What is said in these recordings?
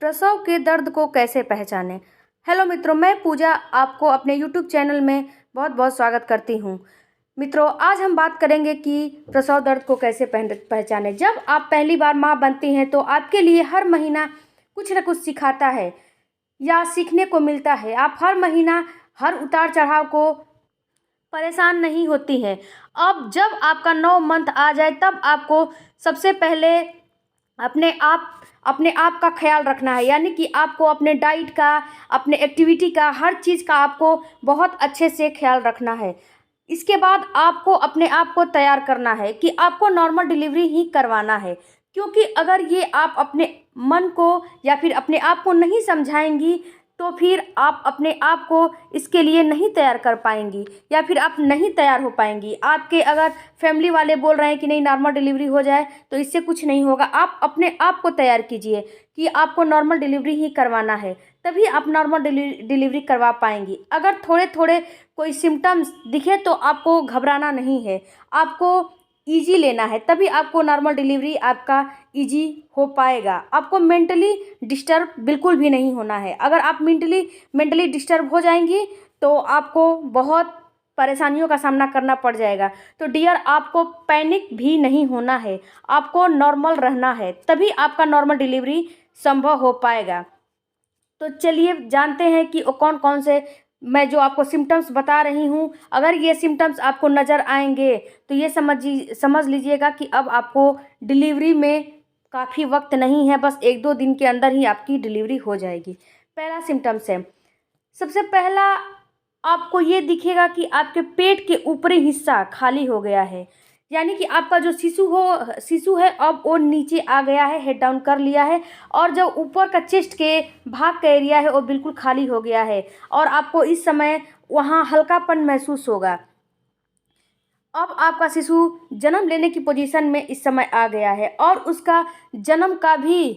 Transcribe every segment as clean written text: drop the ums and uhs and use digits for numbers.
प्रसव के दर्द को कैसे पहचानें। हेलो मित्रों, मैं पूजा आपको अपने यूट्यूब चैनल में बहुत बहुत स्वागत करती हूं। मित्रों, आज हम बात करेंगे कि प्रसव दर्द को कैसे पहचानें। जब आप पहली बार मां बनती हैं तो आपके लिए हर महीना कुछ न कुछ सिखाता है या सीखने को मिलता है। आप हर महीना हर उतार चढ़ाव को परेशान नहीं होती हैं। अब जब आपका 9 मंथ आ जाए तब आपको सबसे पहले अपने आप का ख्याल रखना है, यानी कि आपको अपने डाइट का, अपने एक्टिविटी का, हर चीज़ का आपको बहुत अच्छे से ख्याल रखना है। इसके बाद आपको अपने आप को तैयार करना है कि आपको नॉर्मल डिलीवरी ही करवाना है, क्योंकि अगर ये आप अपने मन को या फिर अपने आप को नहीं समझाएंगी तो फिर आप अपने आप को इसके लिए नहीं तैयार कर पाएंगी या फिर आप नहीं तैयार हो पाएंगी। आपके अगर फैमिली वाले बोल रहे हैं कि नहीं नॉर्मल डिलीवरी हो जाए तो इससे कुछ नहीं होगा। आप अपने आप को तैयार कीजिए कि आपको नॉर्मल डिलीवरी ही करवाना है, तभी आप नॉर्मल डिलीवरी करवा पाएंगी। अगर थोड़े थोड़े कोई सिम्टम्स दिखे तो आपको घबराना नहीं है, आपको ईजी लेना है, तभी आपको नॉर्मल डिलीवरी आपका ईजी हो पाएगा। आपको मेंटली डिस्टर्ब बिल्कुल भी नहीं होना है। अगर आप मेंटली डिस्टर्ब हो जाएंगी तो आपको बहुत परेशानियों का सामना करना पड़ जाएगा। तो डियर, आपको पैनिक भी नहीं होना है, आपको नॉर्मल रहना है, तभी आपका नॉर्मल डिलीवरी संभव हो पाएगा। तो चलिए जानते हैं कि कौन कौन से मैं जो आपको सिम्टम्स बता रही हूँ, अगर ये सिम्टम्स आपको नज़र आएंगे तो ये समझ लीजिएगा कि अब आपको डिलीवरी में काफ़ी वक्त नहीं है, बस 1-2 दिन के अंदर ही आपकी डिलीवरी हो जाएगी। पहला सिम्टम्स है, सबसे पहला आपको ये दिखेगा कि आपके पेट के ऊपरी हिस्सा खाली हो गया है, यानी कि आपका जो शिशु है अब वो नीचे आ गया है, हेड डाउन कर लिया है, और जो ऊपर का चेस्ट के भाग का एरिया है वो बिल्कुल खाली हो गया है और आपको इस समय वहाँ हल्कापन महसूस होगा। अब आपका शिशु जन्म लेने की पोजीशन में इस समय आ गया है और उसका जन्म का भी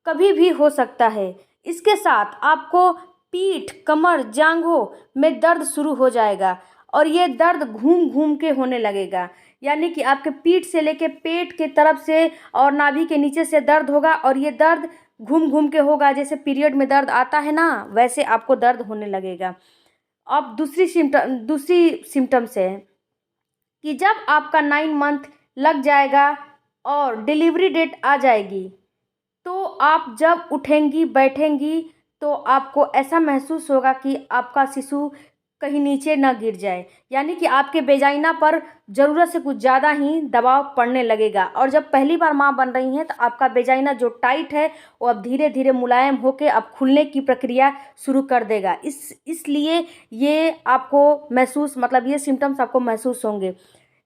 कभी भी हो सकता है। इसके साथ आपको पीठ, कमर, जांघों में दर्द शुरू हो जाएगा और ये दर्द घूम घूम के होने लगेगा, यानी कि आपके पीठ से लेके पेट के तरफ से और नाभि के नीचे से दर्द होगा और ये दर्द घूम घूम के होगा। जैसे पीरियड में दर्द आता है ना, वैसे आपको दर्द होने लगेगा। अब दूसरी सिम्टम्स है कि जब आपका 9 मंथ लग जाएगा और डिलीवरी डेट आ जाएगी तो आप जब उठेंगी बैठेंगी तो आपको ऐसा महसूस होगा कि आपका शिशु कहीं नीचे ना गिर जाए, यानी कि आपके वेजाइना पर ज़रूरत से कुछ ज़्यादा ही दबाव पड़ने लगेगा। और जब पहली बार माँ बन रही हैं तो आपका वेजाइना जो टाइट है वो अब धीरे धीरे मुलायम होकर अब खुलने की प्रक्रिया शुरू कर देगा। इसलिए ये आपको ये सिम्टम्स आपको महसूस होंगे।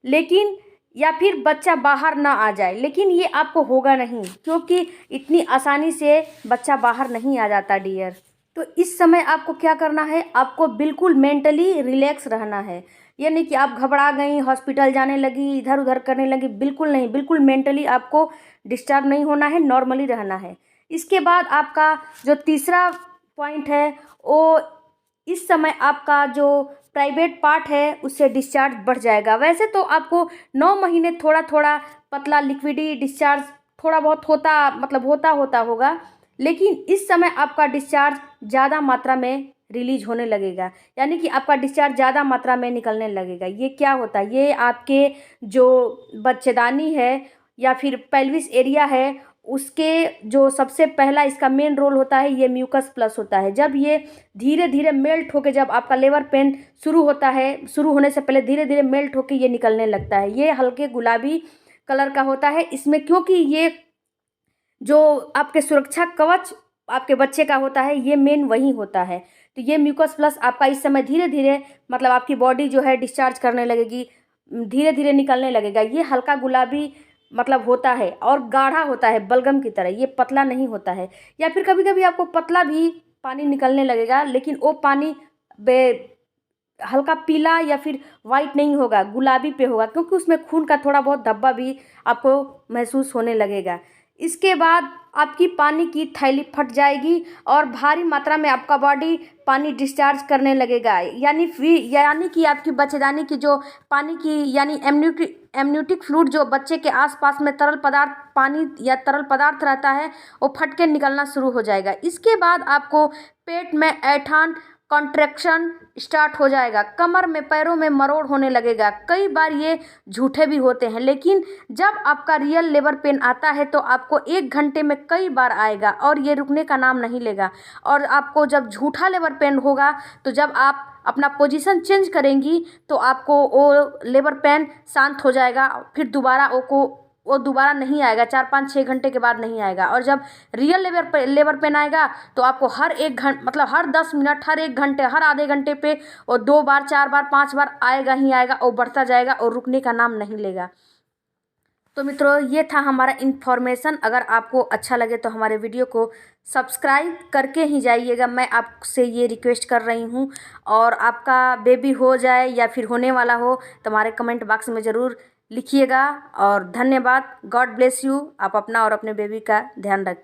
लेकिन या फिर बच्चा बाहर ना आ जाए, लेकिन ये आपको होगा नहीं, क्योंकि इतनी आसानी से बच्चा बाहर नहीं आ जाता डियर। तो इस समय आपको क्या करना है, आपको बिल्कुल मेंटली रिलैक्स रहना है। ये नहीं कि आप घबरा गई, हॉस्पिटल जाने लगी, इधर उधर करने लगी, बिल्कुल नहीं। बिल्कुल मेंटली आपको डिस्टर्ब नहीं होना है, नॉर्मली रहना है। इसके बाद आपका जो तीसरा पॉइंट है वो इस समय आपका जो प्राइवेट पार्ट है उससे डिस्चार्ज बढ़ जाएगा। वैसे तो आपको 9 महीने थोड़ा थोड़ा पतला लिक्विडी डिस्चार्ज थोड़ा बहुत होता होगा, लेकिन इस समय आपका डिस्चार्ज ज़्यादा मात्रा में रिलीज होने लगेगा, यानी कि आपका डिस्चार्ज ज़्यादा मात्रा में निकलने लगेगा। ये क्या होता है, ये आपके जो बच्चेदानी है या फिर पेल्विस एरिया है उसके जो सबसे पहला इसका मेन रोल होता है, ये म्यूकस प्लस होता है। जब ये धीरे धीरे मेल्ट होकर, जब आपका लेबर पेन शुरू होता है, शुरू होने से पहले धीरे धीरे मेल्ट होकर ये निकलने लगता है। ये हल्के गुलाबी कलर का होता है इसमें, क्योंकि ये जो आपके सुरक्षा कवच आपके बच्चे का होता है ये मेन वही होता है। तो ये म्यूकस प्लस आपका इस समय धीरे धीरे आपकी बॉडी जो है डिस्चार्ज करने लगेगी, धीरे धीरे निकलने लगेगा। ये हल्का गुलाबी होता है और गाढ़ा होता है बलगम की तरह, ये पतला नहीं होता है। या फिर कभी कभी आपको पतला भी पानी निकलने लगेगा, लेकिन वो पानी हल्का पीला या फिर वाइट नहीं होगा, गुलाबी पे होगा, क्योंकि उसमें खून का थोड़ा बहुत धब्बा भी आपको महसूस होने लगेगा। इसके बाद आपकी पानी की थैली फट जाएगी और भारी मात्रा में आपका बॉडी पानी डिस्चार्ज करने लगेगा, यानी कि आपकी बच्चेदानी की जो पानी की एमनियोटिक फ्लूइड जो बच्चे के आसपास में तरल पदार्थ पानी या तरल पदार्थ रहता है वो फट के निकलना शुरू हो जाएगा। इसके बाद आपको पेट में ऐंठन, कॉन्ट्रैक्शन स्टार्ट हो जाएगा, कमर में, पैरों में मरोड़ होने लगेगा। कई बार ये झूठे भी होते हैं, लेकिन जब आपका रियल लेबर पेन आता है तो आपको 1 घंटे में कई बार आएगा और ये रुकने का नाम नहीं लेगा। और आपको जब झूठा लेबर पेन होगा तो जब आप अपना पोजीशन चेंज करेंगी तो आपको वो लेबर पेन शांत हो जाएगा, फिर वो दोबारा नहीं आएगा, 4-5-6 घंटे के बाद नहीं आएगा। और जब रियल लेबर पेन आएगा तो आपको हर 1 घंटे मतलब हर 10 मिनट, हर 1 घंटे, हर आधे घंटे पे वो 2 बार, 4 बार, 5 बार आएगा ही आएगा और बढ़ता जाएगा और रुकने का नाम नहीं लेगा। तो मित्रों, ये था हमारा इन्फॉर्मेशन। अगर आपको अच्छा लगे तो हमारे वीडियो को सब्सक्राइब करके ही जाइएगा, मैं आपसे ये रिक्वेस्ट कर रही हूँ। और आपका बेबी हो जाए या फिर होने वाला हो तो हमारे कमेंट बॉक्स में ज़रूर लिखिएगा। और धन्यवाद। God bless you. आप अपना और अपने बेबी का ध्यान रखें।